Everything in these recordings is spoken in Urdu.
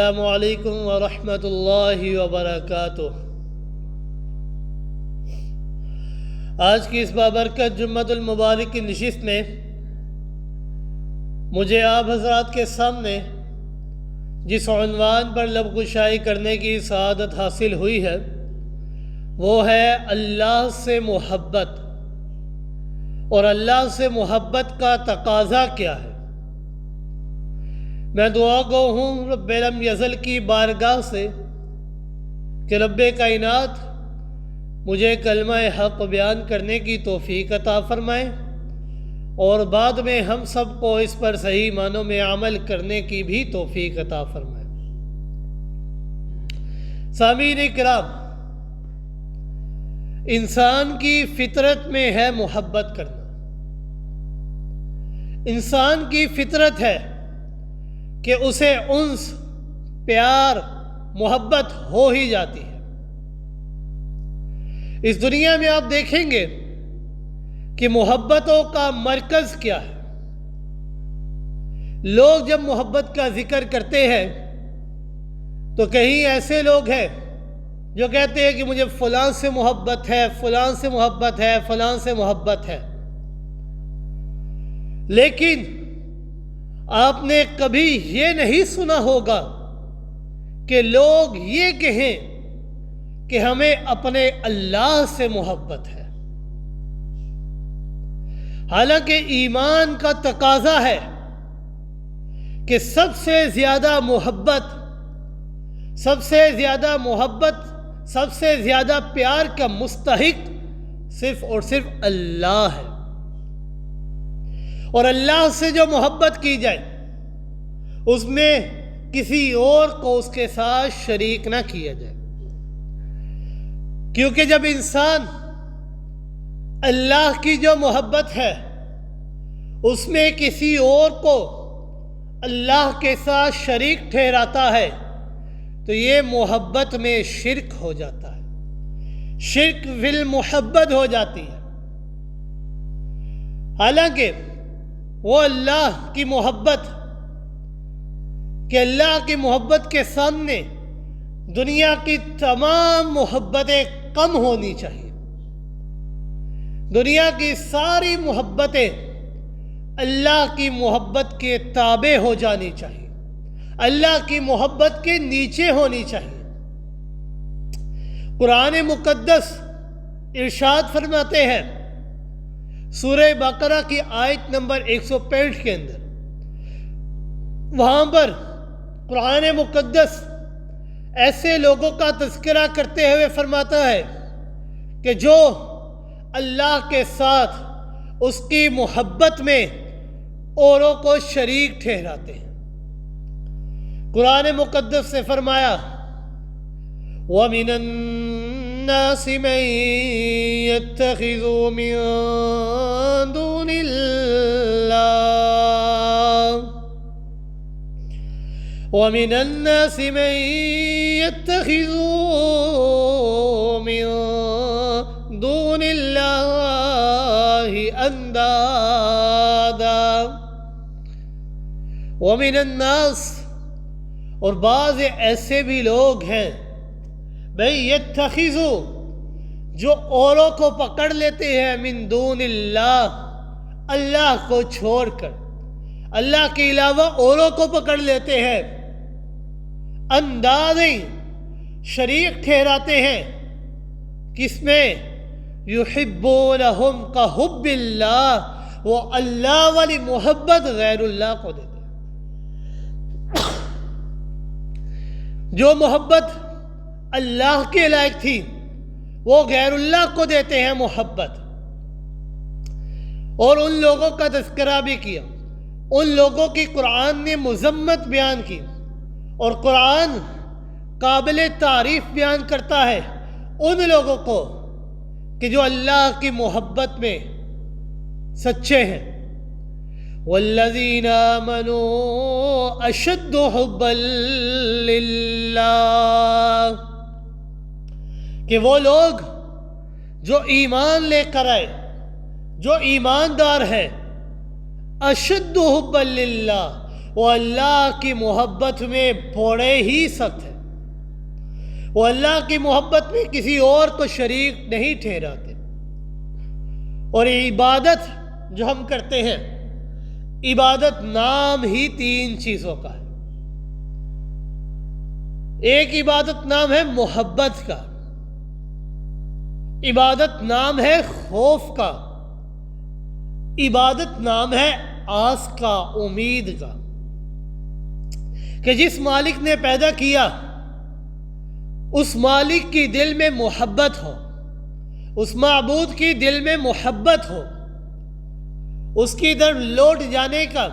السلام علیکم ورحمۃ اللہ وبرکاتہ۔ آج کی اس بابرکت جمعۃ المبارک کی نشست میں مجھے آپ حضرات کے سامنے جس عنوان پر لب گشائی کرنے کی سعادت حاصل ہوئی ہے وہ ہے اللہ سے محبت، اور اللہ سے محبت کا تقاضا کیا ہے۔ میں دعا گو ہوں رب لم یزل کی بارگاہ سے کہ رب کائنات مجھے کلمہ حق بیان کرنے کی توفیق عطا فرمائے، اور بعد میں ہم سب کو اس پر صحیح معنوں میں عمل کرنے کی بھی توفیق عطا فرمائے۔ سامعین کرام، انسان کی فطرت میں ہے محبت کرنا۔ انسان کی فطرت ہے کہ اسے انس، پیار، محبت ہو ہی جاتی ہے۔ اس دنیا میں آپ دیکھیں گے کہ محبتوں کا مرکز کیا ہے۔ لوگ جب محبت کا ذکر کرتے ہیں تو کہیں ایسے لوگ ہیں جو کہتے ہیں کہ مجھے فلاں سے محبت ہے، فلاں سے محبت ہے، فلاں سے محبت ہے، لیکن آپ نے کبھی یہ نہیں سنا ہوگا کہ لوگ یہ کہیں کہ ہمیں اپنے اللہ سے محبت ہے۔ حالانکہ ایمان کا تقاضا ہے کہ سب سے زیادہ محبت، سب سے زیادہ پیار کا مستحق صرف اور صرف اللہ ہے، اور اللہ سے جو محبت کی جائے اس میں کسی اور کو اس کے ساتھ شریک نہ کیا جائے، کیونکہ جب انسان اللہ کی جو محبت ہے اس میں کسی اور کو اللہ کے ساتھ شریک ٹھہراتا ہے تو یہ محبت میں شرک ہو جاتا ہے، شرک فی المحبت ہو جاتی ہے۔ حالانکہ وہ اللہ کی محبت، کہ اللہ کی محبت کے سامنے دنیا کی تمام محبتیں کم ہونی چاہیے۔ دنیا کی ساری محبتیں اللہ کی محبت کے تابع ہو جانی چاہیے، اللہ کی محبت کے نیچے ہونی چاہیے۔ قرآن مقدس ارشاد فرماتے ہیں سورہ بقرہ کی آیت نمبر 165 کے اندر، وہاں پر قرآن مقدس ایسے لوگوں کا تذکرہ کرتے ہوئے فرماتا ہے کہ جو اللہ کے ساتھ اس کی محبت میں اوروں کو شریک ٹھہراتے ہیں۔ قرآن مقدس سے فرمایا وَمِنَ النَّاسِ مَن يَتَّخِذُ مِن دُونِ وَمِنَ النَّاسِ مَن يَتَّخِذُ مِن دُونِ اللَّهِ أَندَادًا، وَمِنَ النَّاسِ، اور بعض ایسے بھی لوگ ہیں بھئی یتخذو، جو اوروں کو پکڑ لیتے ہیں، من دون اللہ، اللہ کو چھوڑ کر اللہ کے علاوہ اوروں کو پکڑ لیتے ہیں، اندازیں شریک ٹھہراتے ہیں، کس میں؟ یحبونہم کحب اللہ، وہ اللہ والی محبت غیر اللہ کو دیتے ہیں۔ جو محبت اللہ کے لائق تھی وہ غیر اللہ کو دیتے ہیں محبت۔ اور ان لوگوں کا تذکرہ بھی کیا، ان لوگوں کی قرآن نے مذمت بیان کی، اور قرآن قابل تعریف بیان کرتا ہے ان لوگوں کو کہ جو اللہ کی محبت میں سچے ہیں۔ والذین آمنوا اشد حبا للہ، کہ وہ لوگ جو ایمان لے کر آئے، جو ایماندار ہیں، اشد حبا للہ، وہ اللہ کی محبت میں بڑے ہی سخت ہیں. وہ اللہ کی محبت میں کسی اور کو شریک نہیں ٹھہراتے. اور عبادت جو ہم کرتے ہیں، عبادت نام ہی 3 چیزوں کا ہے. ایک عبادت نام ہے محبت کا، عبادت نام ہے خوف کا، عبادت نام ہے آس کا، امید کا، کہ جس مالک نے پیدا کیا اس مالک کی دل میں محبت ہو، اس معبود کی دل میں محبت ہو، اس کی طرف لوٹ جانے کا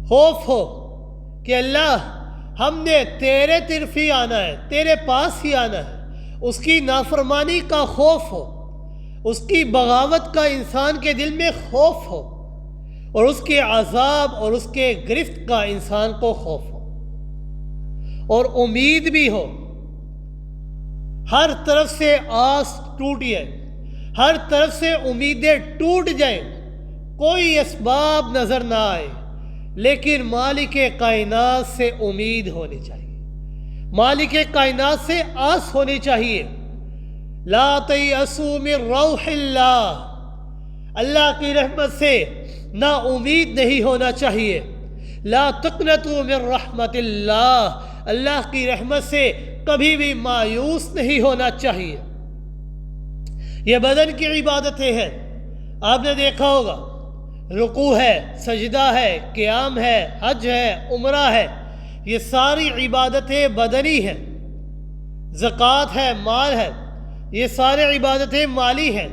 خوف ہو کہ اللہ ہم نے تیرے طرف ہی آنا ہے، تیرے پاس ہی آنا ہے. اس کی نافرمانی کا خوف ہو، اس کی بغاوت کا انسان کے دل میں خوف ہو، اور اس کے عذاب اور اس کے گرفت کا انسان کو خوف ہو، اور امید بھی ہو. ہر طرف سے آس ٹوٹ جائے، ہر طرف سے امیدیں ٹوٹ جائیں، کوئی اسباب نظر نہ آئے، لیکن مالک کائنات سے امید ہونی چاہیے، مالک کائنات سے آس ہونی چاہیے. لا تیأسوا من روح اللہ، اللہ کی رحمت سے نا امید نہیں ہونا چاہیے. لا تقنطوا من رحمت اللہ، اللہ کی رحمت سے کبھی بھی مایوس نہیں ہونا چاہیے. یہ بدن کی عبادتیں ہیں. آپ نے دیکھا ہوگا رکوع ہے، سجدہ ہے، قیام ہے، حج ہے، عمرہ ہے، یہ ساری عبادتیں بدنی ہیں. زکوٰۃ ہے، مال ہے، یہ سارے عبادتیں مالی ہیں.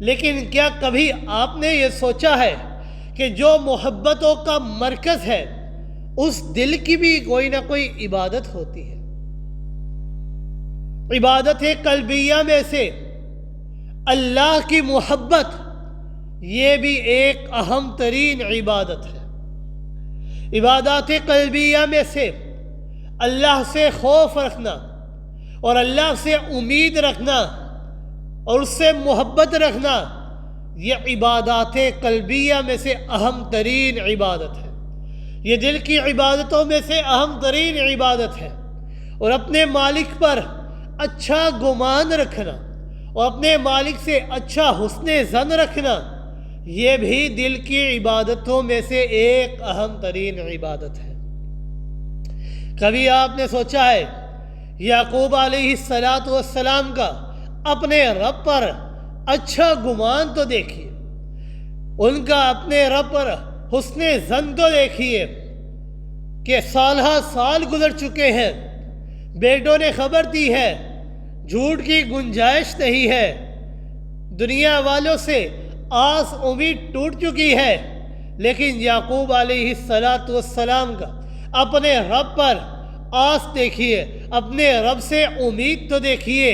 لیکن کیا کبھی آپ نے یہ سوچا ہے کہ جو محبتوں کا مرکز ہے اس دل کی بھی کوئی نہ کوئی عبادت ہوتی ہے؟ عبادت قلبیہ میں سے اللہ کی محبت، یہ بھی ایک اہم ترین عبادت ہے. عبادات قلبیہ میں سے اللہ سے خوف رکھنا اور اللہ سے امید رکھنا اور اس سے محبت رکھنا، یہ عبادات قلبیہ میں سے اہم ترین عبادت ہے. یہ دل کی عبادتوں میں سے اہم ترین عبادت ہے. اور اپنے مالک پر اچھا گمان رکھنا اور اپنے مالک سے اچھا حسن ظن رکھنا، یہ بھی دل کی عبادتوں میں سے ایک اہم ترین عبادت ہے. کبھی آپ نے سوچا ہے یعقوب علیہ السلام کا اپنے رب پر اچھا گمان تو دیکھیے، ان کا اپنے رب پر حسن ظن تو دیکھیے کہ سالہ سال گزر چکے ہیں، بیٹوں نے خبر دی ہے، جھوٹ کی گنجائش نہیں ہے، دنیا والوں سے آس امید ٹوٹ چکی ہے. لیکن یعقوب علیہ السلام کا اپنے رب پر آس دیکھیے، اپنے رب سے امید تو دیکھیے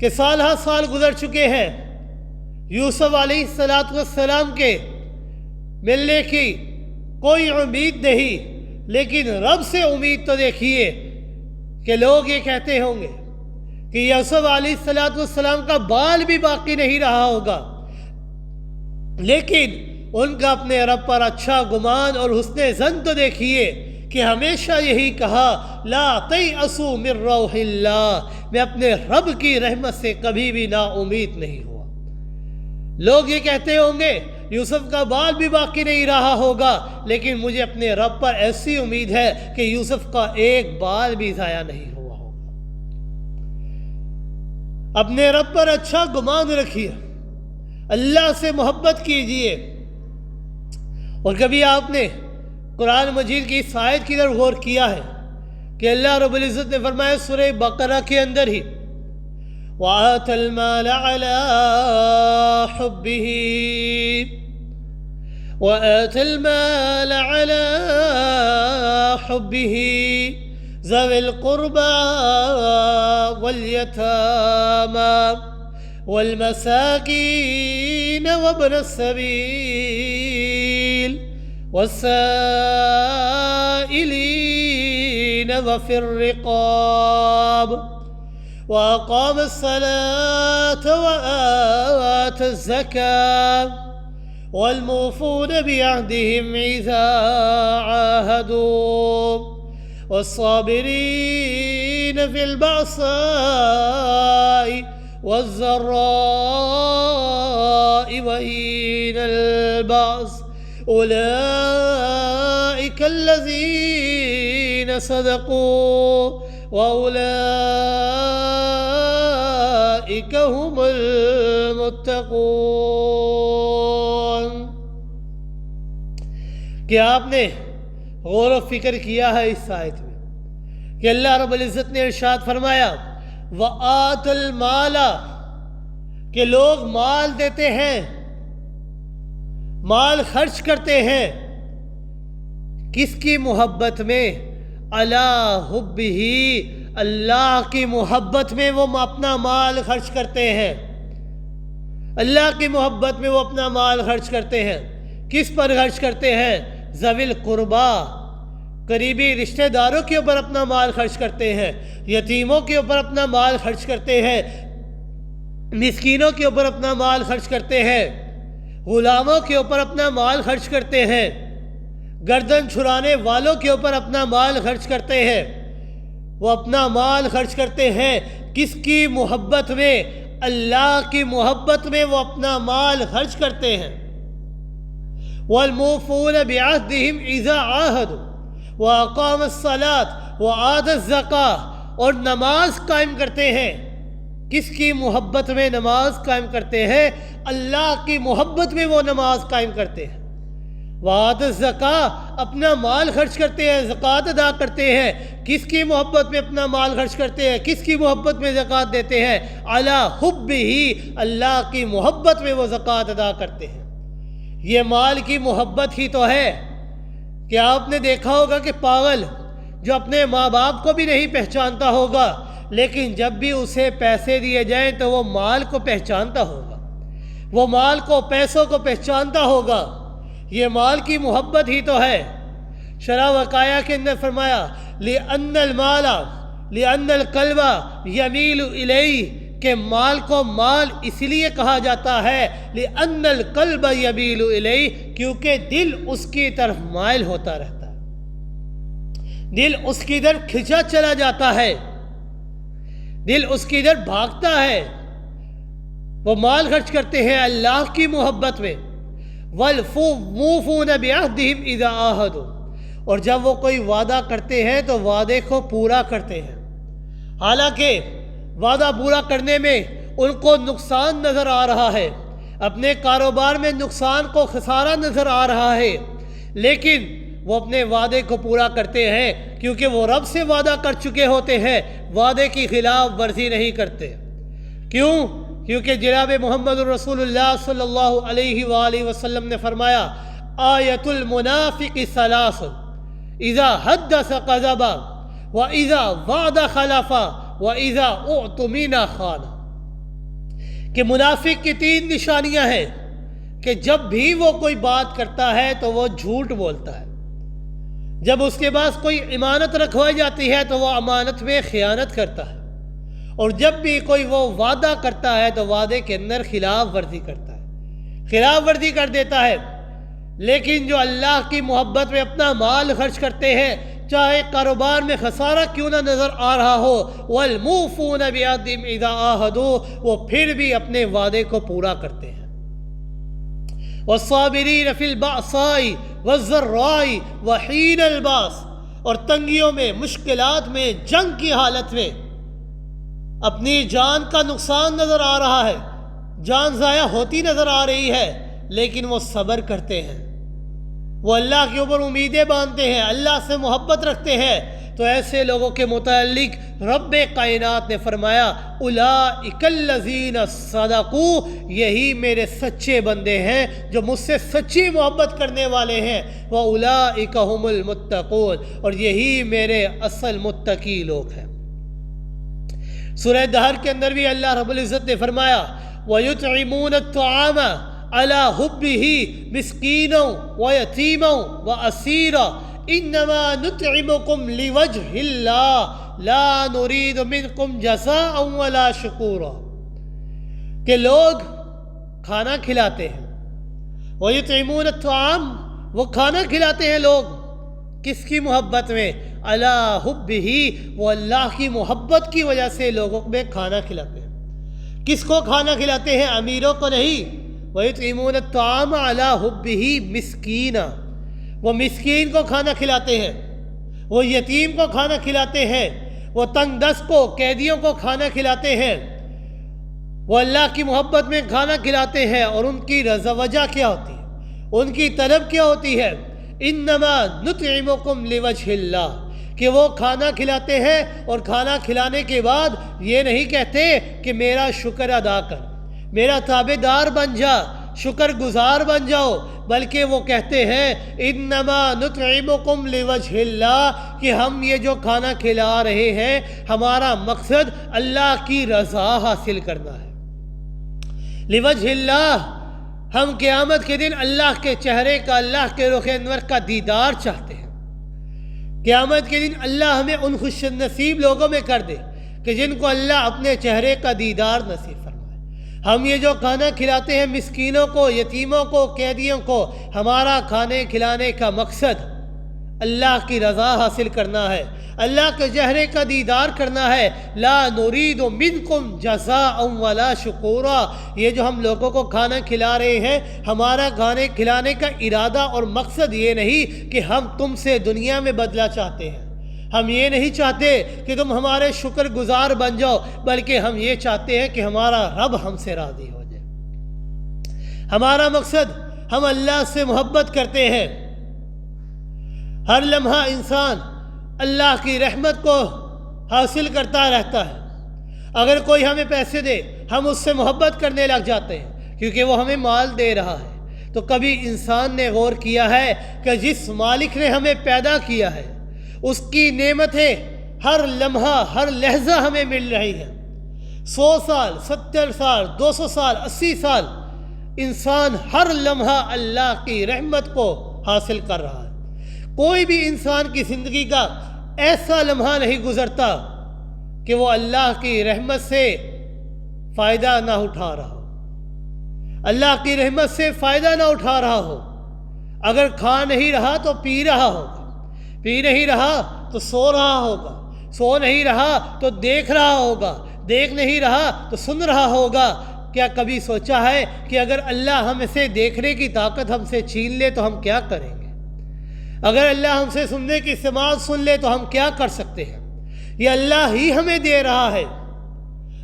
کہ سالہ سال گزر چکے ہیں. یوسف علیہ السلام کے ملنے کی کوئی امید نہیں، لیکن رب سے امید تو دیکھیے کہ لوگ یہ کہتے ہوں گے کہ یوسف علیہ السلام کا بال بھی باقی نہیں رہا ہوگا، لیکن ان کا اپنے رب پر اچھا گمان اور حسن ظن تو دیکھیے کہ ہمیشہ یہی کہا لا تیأسوا من روح اللہ، میں اپنے رب کی رحمت سے کبھی بھی نا امید نہیں ہوا. لوگ یہ کہتے ہوں گے یوسف کا بال بھی باقی نہیں رہا ہوگا، لیکن مجھے اپنے رب پر ایسی امید ہے کہ یوسف کا ایک بال بھی ضائع نہیں ہوا ہوگا. اپنے رب پر اچھا گمان رکھیے، اللہ سے محبت کیجیے. اور کبھی آپ نے قرآن مجید کی اس آیت کی طرف غور کیا ہے کہ اللہ رب العزت نے فرمایا سورہ بقرہ کے اندر ہی وَآتَ الْمَالَ عَلَىٰ حُبِّهِ وَآتَ الْمَالَ عَلَىٰ حُبِّهِ ذَوِي الْقُرْبَىٰ وَالْيَتَامَىٰ وَالْمَسَاكِينَ وَابْنَ السَّبِيلِ وَالسَّائِلِينَ وَفِي الرِّقَابِ وَأَقَامَ الصَّلَاةَ وَآتَى الزَّكَاةَ والموفون بعهدهم إذا عاهدوا والصابرين في البأساء والضراء وحين البأس أولئك الذين صدقوا وأولئك هم المتقون۔ کیا آپ نے غور و فکر کیا ہے اس آیت میں کہ اللہ رب العزت نے ارشاد فرمایا وَآتَ الْمَالَ کہ لوگ مال دیتے ہیں، مال خرچ کرتے ہیں، کس کی محبت میں؟ عَلَىٰ حُبِّهِ اللہ کی محبت میں وہ اپنا مال خرچ کرتے ہیں، اللہ کی محبت میں وہ اپنا مال خرچ کرتے ہیں۔ کس پر خرچ کرتے ہیں؟ ذوی القربا، قریبی رشتہ داروں کے اوپر اپنا مال خرچ کرتے ہیں، یتیموں کے اوپر اپنا مال خرچ کرتے ہیں، مسکینوں کے اوپر اپنا مال خرچ کرتے ہیں، غلاموں کے اوپر اپنا مال خرچ کرتے ہیں، گردن چھڑانے والوں کے اوپر اپنا مال خرچ کرتے ہیں۔ وہ اپنا مال خرچ کرتے ہیں کس کی محبت میں؟ اللہ کی محبت میں وہ اپنا مال خرچ کرتے ہیں۔ وَالْمُوفُونَ بِعَهْدِهِمْ إِذَا عَاهَدُوا وَأَقَامَ الصَّلَاةَ وَآتَى الزَّكَاةَ اور نماز قائم کرتے ہیں۔ کس کی محبت میں نماز قائم کرتے ہیں؟ اللہ کی محبت میں وہ نماز قائم کرتے ہیں۔ وَآتَى الزَّكَاةَ اپنا مال خرچ کرتے ہیں، زکوٰۃ ادا کرتے ہیں۔ کس کی محبت میں اپنا مال خرچ کرتے ہیں؟ کس کی محبت میں زکوٰۃ دیتے ہیں؟ عَلَىٰ حُبِّهِ اللہ کی محبت میں وہ زکوٰۃ ادا کرتے ہیں۔ یہ مال کی محبت ہی تو ہے کہ آپ نے دیکھا ہوگا کہ پاگل جو اپنے ماں باپ کو بھی نہیں پہچانتا ہوگا، لیکن جب بھی اسے پیسے دیے جائیں تو وہ مال کو پہچانتا ہوگا، وہ مال کو، پیسوں کو پہچانتا ہوگا۔ یہ مال کی محبت ہی تو ہے۔ شرح وقایہ کے اندر فرمایا لِأَنَّ الْمَالَ لِأَنَّ الْقَلْبَ يَمِيلُ إِلَيْهِ کہ مال کو مال اس لیے کہا جاتا ہے لِأَنَّ الْقَلْبَ يَمِيلُ إِلَيْهِ کیونکہ دل اس کی طرف مائل ہوتا رہتا ہے، دل اس کی طرف کھنچا چلا جاتا ہے، دل اس کی طرف بھاگتا ہے۔ وہ مال خرچ کرتے ہیں اللہ کی محبت میں۔ وَالْمُوفُونَ بِعَهْدِهِمْ إِذَا عَاهَدُوا اور جب وہ کوئی وعدہ کرتے ہیں تو وعدے کو پورا کرتے ہیں، حالانکہ وعدہ پورا کرنے میں ان کو نقصان نظر آ رہا ہے، اپنے کاروبار میں نقصان کو خسارہ نظر آ رہا ہے، لیکن وہ اپنے وعدے کو پورا کرتے ہیں کیونکہ وہ رب سے وعدہ کر چکے ہوتے ہیں، وعدے کی خلاف ورزی نہیں کرتے۔ کیوں؟ کیونکہ جناب محمد رسول اللہ صلی اللہ علیہ وآلہ وسلم نے فرمایا آیت المنافق ثلاث اذا حدث کذب واذا وعد خلف واذا اؤتمن خان کہ منافق کی 3 نشانیاں ہیں کہ جب بھی وہ کوئی بات کرتا ہے تو وہ جھوٹ بولتا ہے، جب اس کے پاس کوئی امانت رکھوائی جاتی ہے تو وہ امانت میں خیانت کرتا ہے، اور جب بھی کوئی وہ وعدہ کرتا ہے تو وعدے کے اندر خلاف ورزی کرتا ہے، خلاف ورزی کر دیتا ہے۔ لیکن جو اللہ کی محبت میں اپنا مال خرچ کرتے ہیں، چاہے کاروبار میں خسارہ کیوں نہ نظر آ رہا ہو، وَالْمُوفُونَ بِعَهْدِهِمْ إِذَا عَاهَدُوا وہ پھر بھی اپنے وعدے کو پورا کرتے ہیں۔ وَالصَّابِرِينَ فِي الْبَأْسَاءِ وَالضَّرَّاءِ وَحِينَ الْبَأْسِ اور تنگیوں میں، مشکلات میں، جنگ کی حالت میں اپنی جان کا نقصان نظر آ رہا ہے، جان ضائع ہوتی نظر آ رہی ہے، لیکن وہ صبر کرتے ہیں، وہ اللہ کے اوپر امیدیں باندھتے ہیں، اللہ سے محبت رکھتے ہیں، تو ایسے لوگوں کے متعلق رب کائنات نے فرمایا اولئک الذین صدقوا یہی میرے سچے بندے ہیں جو مجھ سے سچی محبت کرنے والے ہیں، واولئک هم المتقون اور یہی میرے اصل متقی لوگ ہیں۔ سورہ دہر کے اندر بھی اللہ رب العزت نے فرمایا وَيُطْعِمُونَ الطَّعَامَ عَلَىٰ حُبِّهِ مِسْكِينًا وَيَتِيمًا وَأَسِيرًا إِنَّمَا نُطْعِمُكُمْ لِوَجْهِ اللَّهِ لَا نُرِيدُ مِنْكُمْ جَزَاءً وَلَا شُكُورًا کہ لوگ کھانا کھلاتے ہیں، وَيُطْعِمُونَ الطَّعَامَ، وہ کھانا کھلاتے ہیں لوگ کس کی محبت میں؟ عَلَىٰ حُبِّهِ، وہ اللہ کی محبت کی وجہ سے لوگوں میں کھانا کھلاتے ہیں۔ کس کو کھانا کھلاتے ہیں؟ امیروں کو نہیں۔ وَيُطْعِمُونَ الطَّعَامَ عَلَىٰ حُبِّهِ مِسْكِينًا، وہ مسکین کو کھانا کھلاتے ہیں، وہ یتیم کو کھانا کھلاتے ہیں، وہ تنگ دست کو، قیدیوں کو کھانا کھلاتے ہیں، وہ اللہ کی محبت میں کھانا کھلاتے ہیں۔ اور ان کی رضا وجہ کیا ہوتی ہے؟ ان کی طلب کیا ہوتی ہے؟ انما نطعمکم لوجہ اللہ، کہ وہ کھانا کھلاتے ہیں اور کھانا کھلانے کے بعد یہ نہیں کہتے کہ میرا شکر ادا کر، میرا تابع دار بن جا، شکر گزار بن جاؤ، بلکہ وہ کہتے ہیں انما نطعمکم لوجہ اللہ، کہ ہم یہ جو کھانا کھلا رہے ہیں ہمارا مقصد اللہ کی رضا حاصل کرنا ہے۔ لوجہ اللہ، ہم قیامت کے دن اللہ کے چہرے کا، اللہ کے رخ انور کا دیدار چاہتے ہیں۔ قیامت کے دن اللہ ہمیں ان خوش نصیب لوگوں میں کر دے کہ جن کو اللہ اپنے چہرے کا دیدار نصیب فرمائے۔ ہم یہ جو کھانا کھلاتے ہیں مسکینوں کو، یتیموں کو، قیدیوں کو، ہمارا کھانے کھلانے کا مقصد اللہ کی رضا حاصل کرنا ہے، اللہ کے چہرے کا دیدار کرنا ہے۔ لا نرید منکم جزاء ولا شکورا، یہ جو ہم لوگوں کو کھانا کھلا رہے ہیں، ہمارا کھانے کھلانے کا ارادہ اور مقصد یہ نہیں کہ ہم تم سے دنیا میں بدلہ چاہتے ہیں، ہم یہ نہیں چاہتے کہ تم ہمارے شکر گزار بن جاؤ، بلکہ ہم یہ چاہتے ہیں کہ ہمارا رب ہم سے راضی ہو جائے۔ ہمارا مقصد، ہم اللہ سے محبت کرتے ہیں۔ ہر لمحہ انسان اللہ کی رحمت کو حاصل کرتا رہتا ہے۔ اگر کوئی ہمیں پیسے دے ہم اس سے محبت کرنے لگ جاتے ہیں کیونکہ وہ ہمیں مال دے رہا ہے۔ تو کبھی انسان نے غور کیا ہے کہ جس مالک نے ہمیں پیدا کیا ہے اس کی نعمتیں ہر لمحہ ہر لحظہ ہمیں مل رہی ہیں۔ 100 سال، 70 سال، 200 سال، 80 سال، انسان ہر لمحہ اللہ کی رحمت کو حاصل کر رہا ہے۔ کوئی بھی انسان کی زندگی کا ایسا لمحہ نہیں گزرتا کہ وہ اللہ کی رحمت سے فائدہ نہ اٹھا رہا ہو، اللہ کی رحمت سے فائدہ نہ اٹھا رہا ہو۔ اگر کھا نہیں رہا تو پی رہا ہوگا، پی نہیں رہا تو سو رہا ہوگا، سو نہیں رہا تو دیکھ رہا ہوگا، دیکھ نہیں رہا تو سن رہا ہوگا۔ کیا کبھی سوچا ہے کہ اگر اللہ ہم سے دیکھنے کی طاقت ہم سے چھین لے تو ہم کیا کریں گے؟ اگر اللہ ہم سے سننے کی سماعت سن لے تو ہم کیا کر سکتے ہیں؟ یہ اللہ ہی ہمیں دے رہا ہے،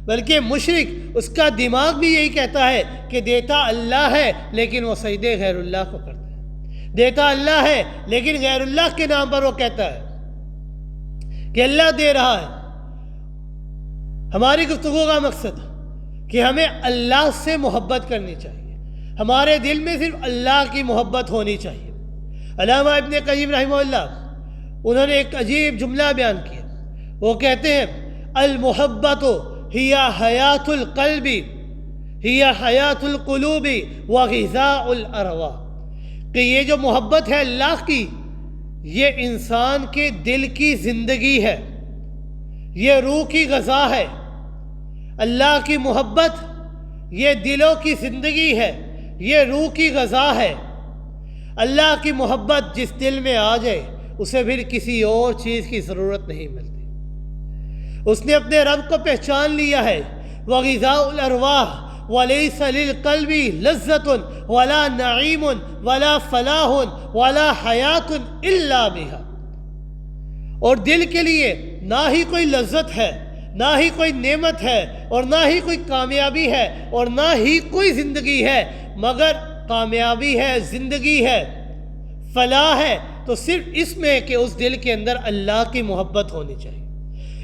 بلکہ مشرک اس کا دماغ بھی یہی کہتا ہے کہ دیتا اللہ ہے لیکن وہ سجدے غیر اللہ کو کرتا ہے، دیتا اللہ ہے لیکن غیر اللہ کے نام پر وہ کہتا ہے کہ اللہ دے رہا ہے۔ ہماری گفتگو کا مقصد کہ ہمیں اللہ سے محبت کرنی چاہیے، ہمارے دل میں صرف اللہ کی محبت ہونی چاہیے۔ علامہ ابن قیم رحمہ اللہ انہوں نے ایک عجیب جملہ بیان کیا، وہ کہتے ہیں المحبت ہی حیات القلب ہی حیات القلوب وغذاء الارواح، کہ یہ جو محبت ہے اللہ کی، یہ انسان کے دل کی زندگی ہے، یہ روح کی غذا ہے۔ اللہ کی محبت یہ دلوں کی زندگی ہے، یہ روح کی غذا ہے۔ اللہ کی محبت جس دل میں آ جائے اسے پھر کسی اور چیز کی ضرورت نہیں ملتی۔ اس نے اپنے رب کو پہچان لیا ہے۔ وغذاء الارواح ولیس للقلب لذت ولا نعیم ولا فلاح ولا حیات الا بها، اور دل کے لیے نہ ہی کوئی لذت ہے، نہ ہی کوئی نعمت ہے، اور نہ ہی کوئی کامیابی ہے، اور نہ ہی کوئی زندگی ہے، مگر کامیابی ہے، زندگی ہے، فلاح ہے تو صرف اس میں کہ اس دل کے اندر اللہ کی محبت ہونی چاہیے۔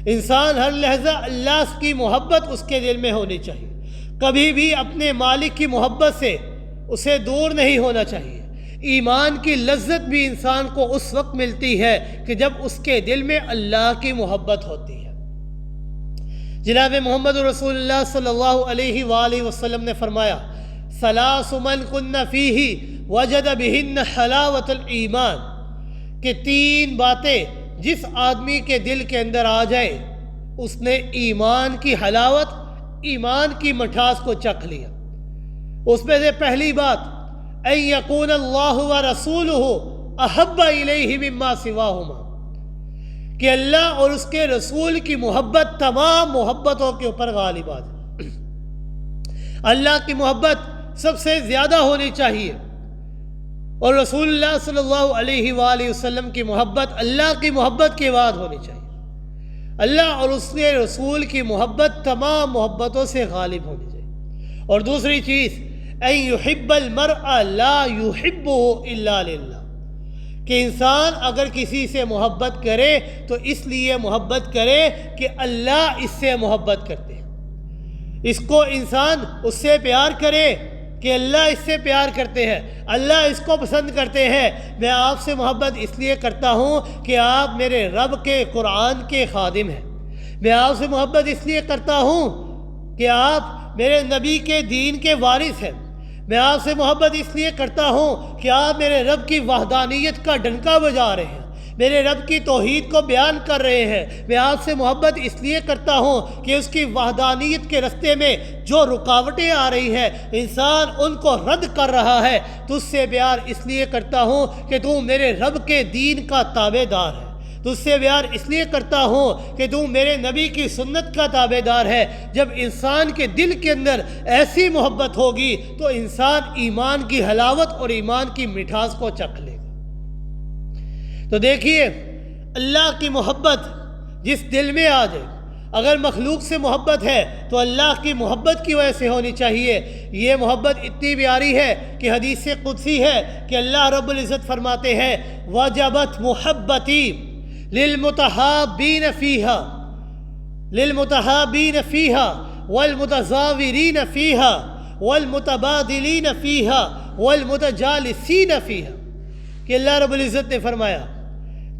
انسان ہر لحظہ اللہ کی محبت اس کے دل میں ہونی چاہیے، کبھی بھی اپنے مالک کی محبت سے اسے دور نہیں ہونا چاہیے۔ ایمان کی لذت بھی انسان کو اس وقت ملتی ہے کہ جب اس کے دل میں اللہ کی محبت ہوتی ہے۔ جناب محمد رسول اللہ صلی اللہ علیہ وآلہ وسلم نے فرمایا ثلاث من کن فیہ وجد بہن حلاوت الایمان، کہ 3 باتیں جس آدمی کے دل کے اندر آ جائے اس نے ایمان کی حلاوت، ایمان کی مٹھاس کو چکھ لیا۔ اس میں سے پہلی بات ان یکون اللہ ورسولہ احب الیہ مما سواہما، کہ اللہ اور اس کے رسول کی محبت تمام محبتوں کے اوپر غالب آ جائے۔ اللہ کی محبت سب سے زیادہ ہونی چاہیے، اور رسول اللہ صلی اللہ علیہ وآلہ وسلم کی محبت اللہ کی محبت کے بعد ہونی چاہیے۔ اللہ اور اس کے رسول کی محبت تمام محبتوں سے غالب ہونی چاہیے۔ اور دوسری چیز، ان یحب المرء لا یحبہ الا للہ، کہ انسان اگر کسی سے محبت کرے تو اس لیے محبت کرے کہ اللہ اس سے محبت کرتے ہیں۔ اس کو انسان اس سے پیار کرے کہ اللہ اس سے پیار کرتے ہیں، اللہ اس کو پسند کرتے ہیں۔ میں آپ سے محبت اس لیے کرتا ہوں کہ آپ میرے رب کے قرآن کے خادم ہیں۔ میں آپ سے محبت اس لیے کرتا ہوں کہ آپ میرے نبی کے دین کے وارث ہیں۔ میں آپ سے محبت اس لیے کرتا ہوں کہ آپ میرے رب کی وحدانیت کا ڈنکا بجا رہے ہیں، میرے رب کی توحید کو بیان کر رہے ہیں۔ میں آپ سے محبت اس لیے کرتا ہوں کہ اس کی وحدانیت کے رستے میں جو رکاوٹیں آ رہی ہیں انسان ان کو رد کر رہا ہے۔ تجھ سے پیار اس لیے کرتا ہوں کہ تو میرے رب کے دین کا تابع دار ہے۔ تجھ سے پیار اس لیے کرتا ہوں کہ تو میرے نبی کی سنت کا تابع دار ہے۔ جب انسان کے دل کے اندر ایسی محبت ہوگی تو انسان ایمان کی حلاوت اور ایمان کی مٹھاس کو چکھ لے گا۔ تو دیکھیے، اللہ کی محبت جس دل میں آ جائے، اگر مخلوق سے محبت ہے تو اللہ کی محبت کی وجہ سے ہونی چاہیے۔ یہ محبت اتنی پیاری ہے کہ حدیث قدسی ہے کہ اللہ رب العزت فرماتے ہیں وجبت محبتی للمتحابین فیہا والمتزاورین فیہا والمتبادلین فیہا والمتجالسین فیہا، کہ اللہ رب العزت نے فرمایا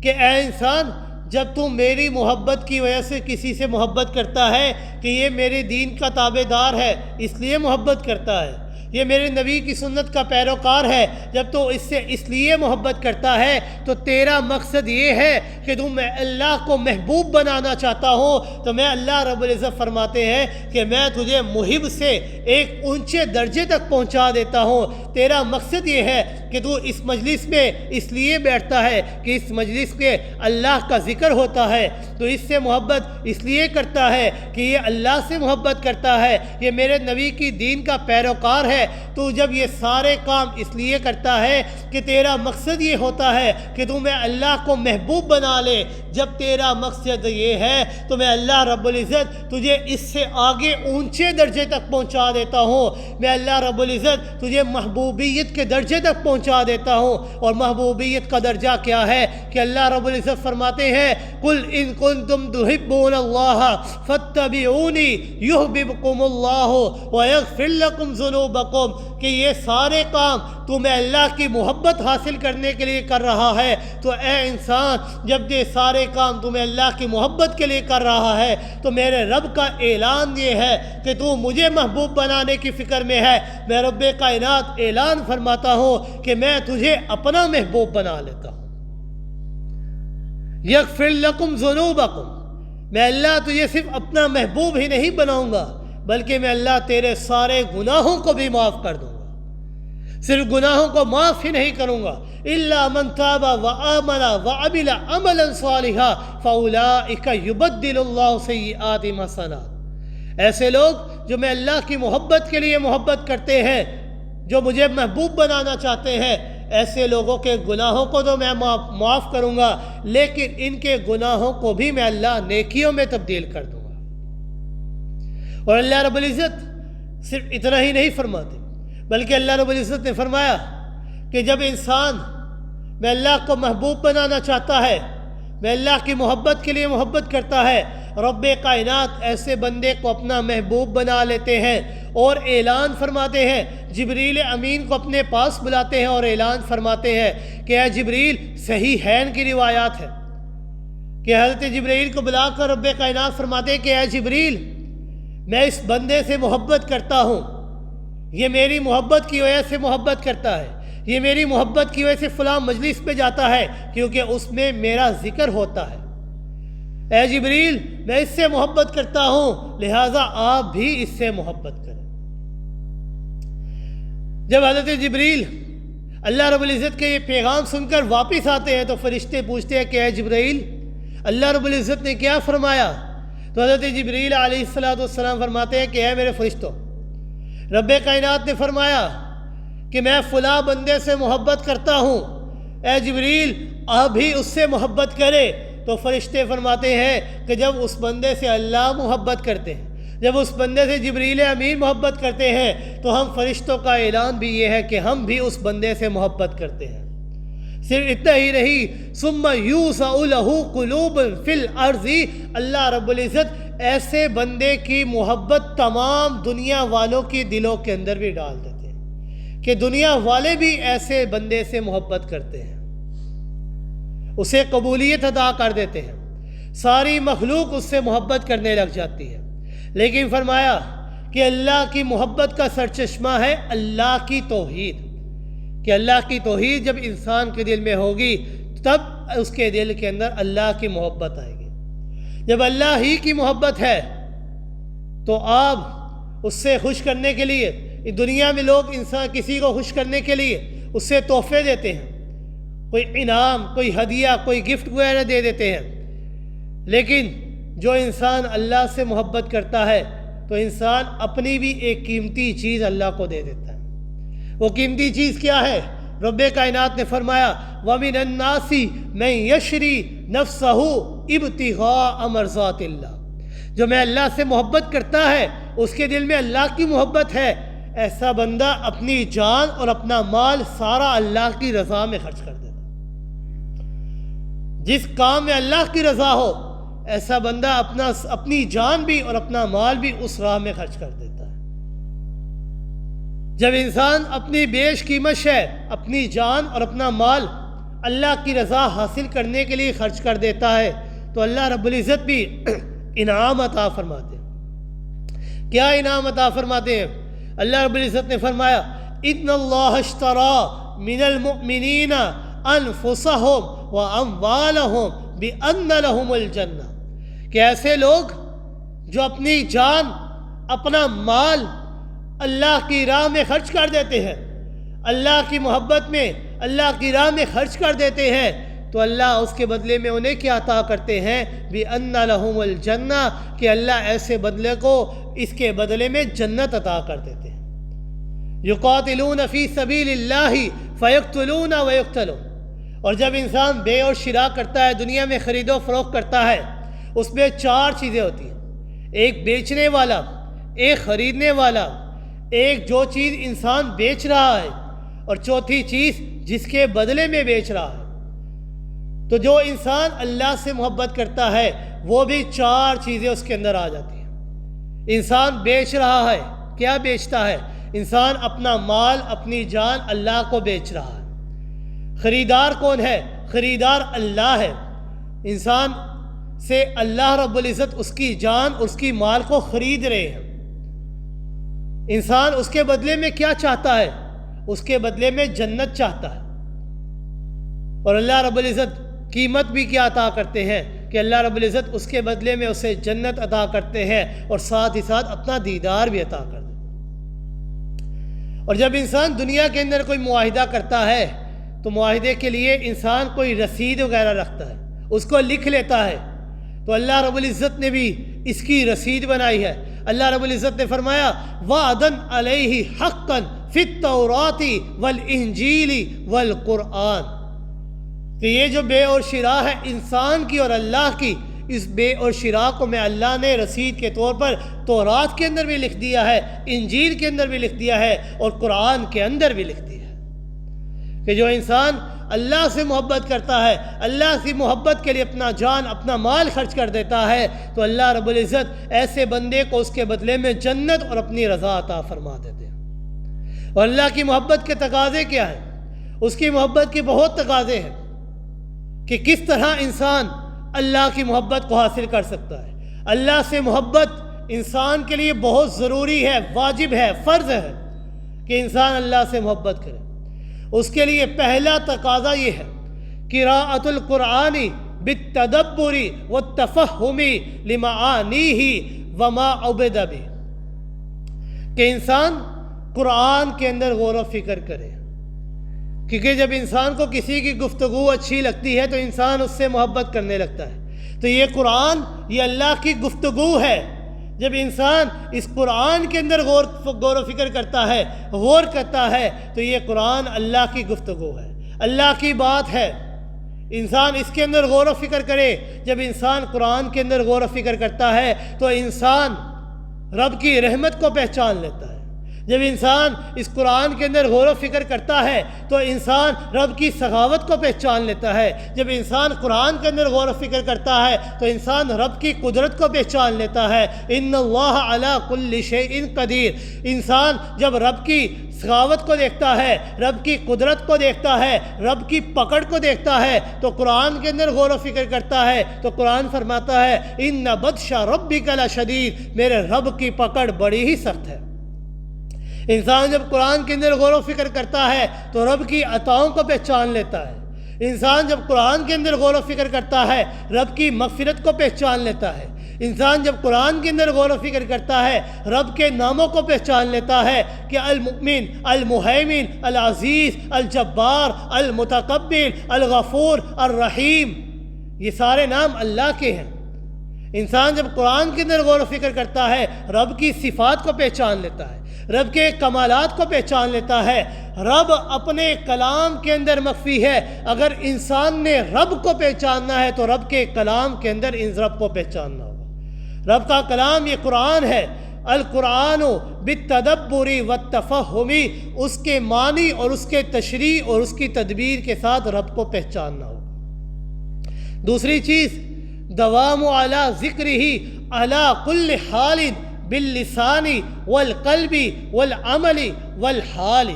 کہ اے انسان، جب تم میری محبت کی وجہ سے کسی سے محبت کرتا ہے کہ یہ میرے دین کا تابع دار ہے اس لیے محبت کرتا ہے، یہ میرے نبی کی سنت کا پیروکار ہے، جب تو اس سے اس لیے محبت کرتا ہے تو تیرا مقصد یہ ہے کہ تم میں اللہ کو محبوب بنانا چاہتا ہوں، تو میں اللہ رب العزت فرماتے ہیں کہ میں تجھے محب سے ایک اونچے درجے تک پہنچا دیتا ہوں۔ تیرا مقصد یہ ہے کہ تو اس مجلس میں اس لیے بیٹھتا ہے کہ اس مجلس کے اللہ کا ذکر ہوتا ہے، تو اس سے محبت اس لیے کرتا ہے کہ یہ اللہ سے محبت کرتا ہے، یہ میرے نبی کی دین کا پیروکار ہے۔ تو جب یہ سارے کام اس لیے کرتا ہے کہ تیرا مقصد یہ ہوتا ہے کہ تو میں اللہ کو محبوب بنا لے، جب تیرا مقصد یہ ہے تو میں اللہ رب العزت تجھے اس سے آگے اونچے درجے تک پہنچا دیتا ہوں۔ میں اللہ رب العزت تجھے محبوبیت کے درجے تک پہنچا دیتا ہوں۔ اور محبوبیت کا درجہ کیا ہے کہ اللہ رب العزت فرماتے ہیں قل ان کنتم تحبون اللہ فاتبعونی یحببکم اللہ ویغفر لکم ذنوبکم، کہ یہ سارے کام تو میں اللہ کی محبت حاصل کرنے کے لیے کر رہا ہے۔ تو اے انسان، جب یہ سارے کام تمہیں اللہ کی محبت کے لیے کر رہا ہے تو میرے رب کا اعلان یہ ہے کہ تو مجھے محبوب بنانے کی فکر میں ہے۔ میں رب کائنات اعلان فرماتا ہوں کہ میں تجھے اپنا محبوب بنا لیتا ہوں۔ یغفر لکم ذنوبکم، میں اللہ تجھے صرف اپنا محبوب ہی نہیں بناؤں گا بلکہ میں اللہ تیرے سارے گناہوں کو بھی معاف کر دوں گا۔ صرف گناہوں کو معاف ہی نہیں کروں گا، الا من تاب وآمن وعمل عملا صالحا فاولئک یبدل اللہ سیئاتہم حسنات، ایسے لوگ جو میں اللہ کی محبت کے لیے محبت کرتے ہیں، جو مجھے محبوب بنانا چاہتے ہیں، ایسے لوگوں کے گناہوں کو تو میں معاف کروں گا، لیکن ان کے گناہوں کو بھی میں اللہ نیکیوں میں تبدیل کر دوں گا۔ اور اللہ رب العزت صرف اتنا ہی نہیں فرماتے بلکہ اللہ رب العزت نے فرمایا کہ جب انسان میں اللہ کو محبوب بنانا چاہتا ہے، میں اللہ کی محبت کے لیے محبت کرتا ہے، رب کائنات ایسے بندے کو اپنا محبوب بنا لیتے ہیں اور اعلان فرماتے ہیں، جبریل امین کو اپنے پاس بلاتے ہیں اور اعلان فرماتے ہیں کہ اے جبریل، صحیحین کی روایات ہے کہ حضرت جبریل کو بلا کر رب کائنات فرماتے ہیں کہ اے جبریل، میں اس بندے سے محبت کرتا ہوں، یہ میری محبت کی وجہ سے محبت کرتا ہے، یہ میری محبت کی وجہ سے فلاں مجلس پہ جاتا ہے کیونکہ اس میں میرا ذکر ہوتا ہے۔ اے جبریل، میں اس سے محبت کرتا ہوں، لہٰذا آپ بھی اس سے محبت کریں۔ جب حضرت جبریل اللہ رب العزت کے یہ پیغام سن کر واپس آتے ہیں تو فرشتے پوچھتے ہیں کہ اے جبرائیل، اللہ رب العزت نے کیا فرمایا؟ تو حضرت جبرائیل علیہ السلام فرماتے ہیں کہ اے میرے فرشتوں، رب کائنات نے فرمایا کہ میں فلاں بندے سے محبت کرتا ہوں، اے جبرائیل آپ بھی اس سے محبت کرے۔ تو فرشتے فرماتے ہیں کہ جب اس بندے سے اللہ محبت کرتے ہیں، جب اس بندے سے جبرائیل امین محبت کرتے ہیں، تو ہم فرشتوں کا اعلان بھی یہ ہے کہ ہم بھی اس بندے سے محبت کرتے ہیں۔ صرف اتنا ہی نہیں، ثم یوسع لہ قلوب فی الارض، اللہ رب العزت ایسے بندے کی محبت تمام دنیا والوں کی دلوں کے اندر بھی ڈال دیتے ہیں کہ دنیا والے بھی ایسے بندے سے محبت کرتے ہیں، اسے قبولیت عطا کر دیتے ہیں، ساری مخلوق اس سے محبت کرنے لگ جاتی ہے۔ لیکن فرمایا کہ اللہ کی محبت کا سرچشمہ ہے اللہ کی توحید، کہ اللہ کی توحید جب انسان کے دل میں ہوگی تب اس کے دل کے اندر اللہ کی محبت آئے گی۔ جب اللہ ہی کی محبت ہے تو آپ اس سے خوش کرنے کے لیے، دنیا میں لوگ انسان کسی کو خوش کرنے کے لیے اس سے تحفے دیتے ہیں، کوئی انعام، کوئی ہدیہ، کوئی گفٹ وغیرہ دے دیتے ہیں، لیکن جو انسان اللہ سے محبت کرتا ہے تو انسان اپنی بھی ایک قیمتی چیز اللہ کو دے دیتا ہے۔ وہ قیمتی چیز کیا ہے؟ رب کائنات نے فرمایا وَمِنَ النَّاسِ مَن يَشْرِي نَفْسَهُ ابْتِغَاءَ مَرْضَاتِ اللَّهِ، جو میں اللہ سے محبت کرتا ہے، اس کے دل میں اللہ کی محبت ہے، ایسا بندہ اپنی جان اور اپنا مال سارا اللہ کی رضا میں خرچ کر دیتا ہے۔ جس کام میں اللہ کی رضا ہو ایسا بندہ اپنی جان بھی اور اپنا مال بھی اس راہ میں خرچ کر دیتا ہے۔ جب انسان اپنی بیش قیمت شے، اپنی جان اور اپنا مال اللہ کی رضا حاصل کرنے کے لیے خرچ کر دیتا ہے تو اللہ رب العزت بھی انعام عطا فرماتے ہیں۔ کیا انعام عطا فرماتے ہیں؟ اللہ رب العزت نے فرمایا اِنَّ اللَّهَ اشْتَرَىٰ مِنَ الْمُؤْمِنِينَ أَنفُسَهُمْ وَأَمْوَالَهُمْ بِأَنَّ لَهُمُ الْجَنَّةَ، کہ ایسے لوگ جو اپنی جان، اپنا مال اللہ کی راہ میں خرچ کر دیتے ہیں، اللہ کی محبت میں اللہ کی راہ میں خرچ کر دیتے ہیں، تو اللہ اس کے بدلے میں انہیں کیا عطا کرتے ہیں؟ بِأَنَّ لَهُمُ الْجَنَّةَ، کہ اللہ ایسے بدلے کو اس کے بدلے میں جنت عطا کر دیتے ہیں۔ يُقَاتِلُونَ فِي سَبِيلِ اللَّهِ فَيَقْتُلُونَ وَيُقْتَلُونَ، اور جب انسان بے اور شراء کرتا ہے، دنیا میں خرید و فروخت کرتا ہے، اس میں 4 چیزیں ہوتی ہیں، ایک بیچنے والا، ایک خریدنے والا، ایک جو چیز انسان بیچ رہا ہے، اور چوتھی چیز جس کے بدلے میں بیچ رہا ہے۔ تو جو انسان اللہ سے محبت کرتا ہے وہ بھی 4 چیزیں اس کے اندر آ جاتی ہیں۔ انسان بیچ رہا ہے، کیا بیچتا ہے؟ انسان اپنا مال، اپنی جان اللہ کو بیچ رہا ہے۔ خریدار کون ہے؟ خریدار اللہ ہے۔ انسان سے اللہ رب العزت اس کی جان، اس کی مال کو خرید رہے ہیں۔ انسان اس کے بدلے میں کیا چاہتا ہے؟ اس کے بدلے میں جنت چاہتا ہے۔ اور اللہ رب العزت قیمت بھی کیا عطا کرتے ہیں کہ اللہ رب العزت اس کے بدلے میں اسے جنت عطا کرتے ہیں اور ساتھ ہی ساتھ اپنا دیدار بھی عطا کرتے ہیں۔ اور جب انسان دنیا کے اندر کوئی معاہدہ کرتا ہے تو معاہدے کے لیے انسان کوئی رسید وغیرہ رکھتا ہے، اس کو لکھ لیتا ہے، تو اللہ رب العزت نے بھی اس کی رسید بنائی ہے۔ اللہ رب العزت نے فرمایا وَعْدًا عَلَيْهِ حَقًّا فِي التَّوْرَاةِ وَالْإِنْجِيلِ وَالْقُرْآنِ، کہ یہ جو بے اور شراء ہے انسان کی اور اللہ کی، اس بے اور شراء کو میں اللہ نے رسید کے طور پر تورات کے اندر بھی لکھ دیا ہے، انجیل کے اندر بھی لکھ دیا ہے، اور قرآن کے اندر بھی لکھ دیا ہے کہ جو انسان اللہ سے محبت کرتا ہے، اللہ سے محبت کے لیے اپنا جان، اپنا مال خرچ کر دیتا ہے، تو اللہ رب العزت ایسے بندے کو اس کے بدلے میں جنت اور اپنی رضا عطا فرما دیتے ہیں۔ اور اللہ کی محبت کے تقاضے کیا ہیں؟ اس کی محبت کے بہت تقاضے ہیں کہ کس طرح انسان اللہ کی محبت کو حاصل کر سکتا ہے۔ اللہ سے محبت انسان کے لیے بہت ضروری ہے، واجب ہے، فرض ہے کہ انسان اللہ سے محبت کرے۔ اس کے لیے پہلا تقاضا یہ ہے قراءۃ القرآن بالتدبر والتفہم لمعانیہ وما عبد بہ، کہ انسان قرآن کے اندر غور و فکر کرے، کیونکہ جب انسان کو کسی کی گفتگو اچھی لگتی ہے تو انسان اس سے محبت کرنے لگتا ہے۔ تو یہ قرآن، یہ اللہ کی گفتگو ہے۔ جب انسان اس قرآن کے اندر غور و فکر کرتا ہے، غور کرتا ہے، تو یہ قرآن اللہ کی گفتگو ہے، اللہ کی بات ہے۔ انسان اس کے اندر غور و فکر کرے۔ جب انسان قرآن کے اندر غور و فکر کرتا ہے تو انسان رب کی رحمت کو پہچان لیتا ہے۔ جب انسان اس قرآن کے اندر غور و فکر کرتا ہے تو انسان رب کی سخاوت کو پہچان لیتا ہے۔ جب انسان قرآن کے اندر غور و فکر کرتا ہے تو انسان رب کی قدرت کو پہچان لیتا ہے۔ ان اللہ علی کل شیء قدیر۔ انسان جب رب کی سخاوت کو دیکھتا ہے، رب کی قدرت کو دیکھتا ہے، رب کی پکڑ کو دیکھتا ہے تو قرآن کے اندر غور و فکر کرتا ہے تو قرآن فرماتا ہے ان بطش ربک لشدید، میرے رب کی پکڑ بڑی ہی سخت ہے۔ انسان جب قرآن کے اندر غور و فکر کرتا ہے تو رب کی عطاؤں کو پہچان لیتا ہے۔ انسان جب قرآن کے اندر غور و فکر کرتا ہے رب کی مغفرت کو پہچان لیتا ہے۔ انسان جب قرآن کے اندر غور و فکر کرتا ہے رب کے ناموں کو پہچان لیتا ہے کہ المؤمن، المہیمن، العزیز، الجبار، المتکبر، الغفور، الرحیم، یہ سارے نام اللہ کے ہیں۔ انسان جب قرآن کے اندر غور و فکر کرتا ہے رب کی صفات کو پہچان لیتا ہے، رب کے کمالات کو پہچان لیتا ہے۔ رب اپنے کلام کے اندر مخفی ہے۔ اگر انسان نے رب کو پہچاننا ہے تو رب کے کلام کے اندر ان رب کو پہچاننا ہوگا۔ رب کا کلام یہ قرآن ہے۔ القرآن بالتدبر والتفہم، اس کے معنی اور اس کے تشریح اور اس کی تدبیر کے ساتھ رب کو پہچاننا ہوگا۔ دوسری چیز دوام علی ذکرہ علی کل حال باللسان والقلب والعمل والحال،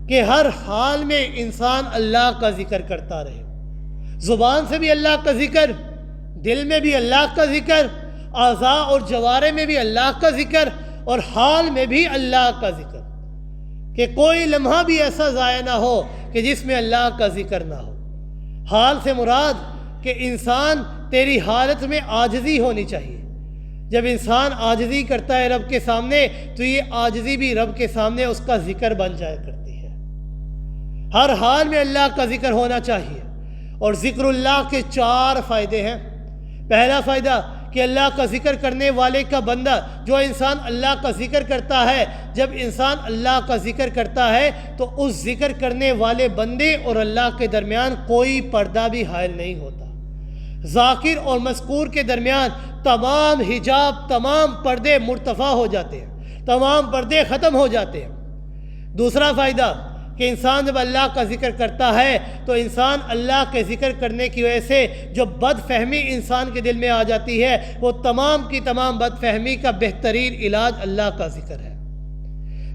کہ ہر حال میں انسان اللہ کا ذکر کرتا رہے۔ زبان سے بھی اللہ کا ذکر، دل میں بھی اللہ کا ذکر، اعضاء اور جوارح میں بھی اللہ کا ذکر، اور حال میں بھی اللہ کا ذکر، کہ کوئی لمحہ بھی ایسا ضائع نہ ہو کہ جس میں اللہ کا ذکر نہ ہو۔ حال سے مراد کہ انسان تیری حالت میں عاجزی ہونی چاہیے۔ جب انسان عاجزی کرتا ہے رب کے سامنے تو یہ عاجزی بھی رب کے سامنے اس کا ذکر بن جایا کرتی ہے۔ ہر حال میں اللہ کا ذکر ہونا چاہیے۔ اور ذکر اللہ کے 4 فائدے ہیں۔ پہلا فائدہ کہ اللہ کا ذکر کرنے والے کا بندہ، جو انسان اللہ کا ذکر کرتا ہے، جب انسان اللہ کا ذکر کرتا ہے تو اس ذکر کرنے والے بندے اور اللہ کے درمیان کوئی پردہ بھی حائل نہیں ہوتا۔ ذاکر اور مذکور کے درمیان تمام حجاب، تمام پردے مرتفع ہو جاتے ہیں، تمام پردے ختم ہو جاتے ہیں۔ دوسرا فائدہ کہ انسان جب اللہ کا ذکر کرتا ہے تو انسان اللہ کے ذکر کرنے کی وجہ سے جو بد فہمی انسان کے دل میں آ جاتی ہے وہ تمام کی تمام بد فہمی کا بہترین علاج اللہ کا ذکر ہے۔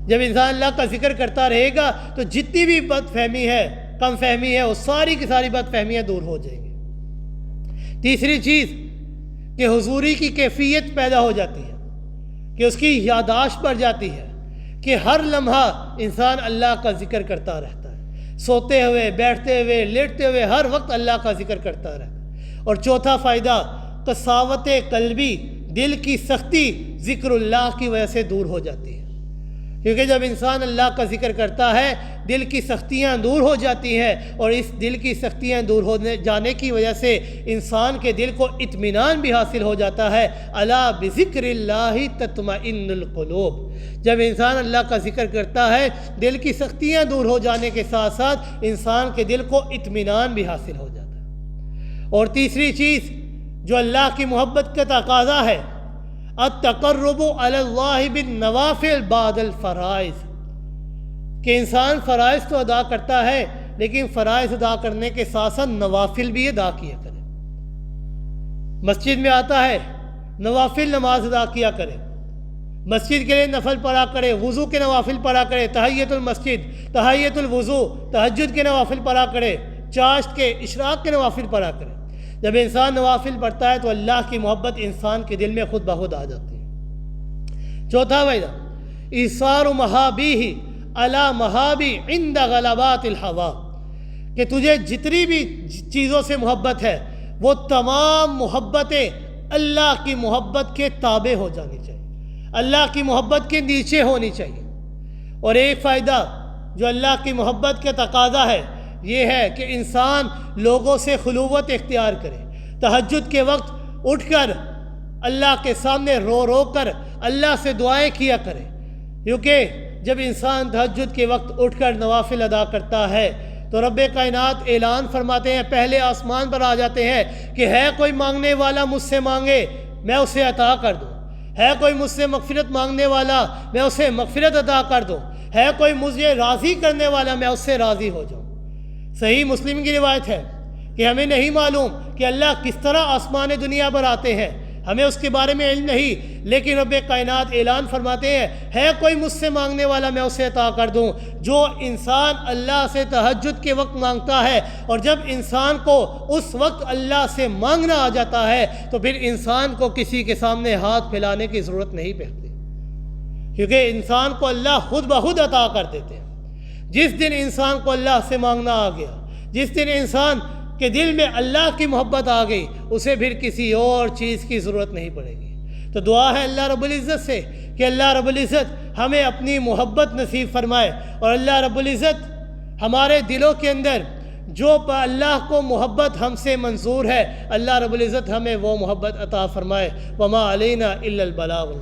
جب انسان اللہ کا ذکر کرتا رہے گا تو جتنی بھی بد فہمی ہے، کم فہمی ہے، وہ ساری کی ساری بد فہمیاں دور ہو جائیں گی۔ تیسری چیز کہ حضوری کی کیفیت پیدا ہو جاتی ہے، کہ اس کی یادداشت بڑھ جاتی ہے، کہ ہر لمحہ انسان اللہ کا ذکر کرتا رہتا ہے، سوتے ہوئے، بیٹھتے ہوئے، لیٹتے ہوئے، ہر وقت اللہ کا ذکر کرتا رہتا ہے۔ اور چوتھا فائدہ قساوت قلبی، دل کی سختی ذکر اللہ کی وجہ سے دور ہو جاتی ہے، کیونکہ جب انسان اللہ کا ذکر کرتا ہے دل کی سختیاں دور ہو جاتی ہیں، اور اس دل کی سختیاں دور ہو جانے کی وجہ سے انسان کے دل کو اطمینان بھی حاصل ہو جاتا ہے۔ الا بذکر اللہ تطمئن القلوب، جب انسان اللہ کا ذکر کرتا ہے دل کی سختیاں دور ہو جانے کے ساتھ ساتھ انسان کے دل کو اطمینان بھی حاصل ہو جاتا ہے۔ اور تیسری چیز جو اللہ کی محبت کا تقاضا ہے، التقرب علی اللہ بالنوافل بعد الفرائض، کہ انسان فرائض تو ادا کرتا ہے لیکن فرائض ادا کرنے کے ساتھ ساتھ نوافل بھی ادا کیا کرے۔ مسجد میں آتا ہے نوافل نماز ادا کیا کرے، مسجد کے لیے نفل پڑھا کرے، وضو کے نوافل پڑھا کرے، تحیۃ المسجد، تحیۃ الوضو، تہجد کے نوافل پڑھا کرے، چاشت کے، اشراق کے نوافل پڑھا کرے۔ جب انسان نوافل پڑھتا ہے تو اللہ کی محبت انسان کے دل میں خود بخود آ جاتی ہے۔ چوتھا فائدہ ایثار محابیہ علی محابی عند غلبات الہوا، کہ تجھے جتنی بھی چیزوں سے محبت ہے وہ تمام محبتیں اللہ کی محبت کے تابع ہو جانی چاہیے، اللہ کی محبت کے نیچے ہونی چاہیے۔ اور ایک فائدہ جو اللہ کی محبت کا تقاضا ہے یہ ہے کہ انسان لوگوں سے خلوت اختیار کرے، تہجد کے وقت اٹھ کر اللہ کے سامنے رو رو کر اللہ سے دعائیں کیا کرے، کیونکہ جب انسان تہجد کے وقت اٹھ کر نوافل ادا کرتا ہے تو رب کائنات اعلان فرماتے ہیں، پہلے آسمان پر آ جاتے ہیں کہ ہے کوئی مانگنے والا مجھ سے مانگے میں اسے عطا کر دوں، ہے کوئی مجھ سے مغفرت مانگنے والا میں اسے مغفرت عطا کر دوں، ہے کوئی مجھے راضی کرنے والا میں اس سے راضی ہو جاؤں۔ صحیح مسلم کی روایت ہے کہ ہمیں نہیں معلوم کہ اللہ کس طرح آسمان دنیا پر آتے ہیں، ہمیں اس کے بارے میں علم نہیں، لیکن رب کائنات اعلان فرماتے ہیں ہے کوئی مجھ سے مانگنے والا میں اسے عطا کر دوں۔ جو انسان اللہ سے تہجد کے وقت مانگتا ہے اور جب انسان کو اس وقت اللہ سے مانگنا آ جاتا ہے تو پھر انسان کو کسی کے سامنے ہاتھ پھیلانے کی ضرورت نہیں پڑتی، کیونکہ انسان کو اللہ خود بخود عطا کر دیتے ہیں۔ جس دن انسان کو اللہ سے مانگنا آ گیا، جس دن انسان کے دل میں اللہ کی محبت آ گئی، اسے پھر کسی اور چیز کی ضرورت نہیں پڑے گی۔ تو دعا ہے اللہ رب العزت سے کہ اللہ رب العزت ہمیں اپنی محبت نصیب فرمائے، اور اللہ رب العزت ہمارے دلوں کے اندر جو اللہ کو محبت ہم سے منظور ہے، اللہ رب العزت ہمیں وہ محبت عطا فرمائے۔ وما علینا الا البلاغ۔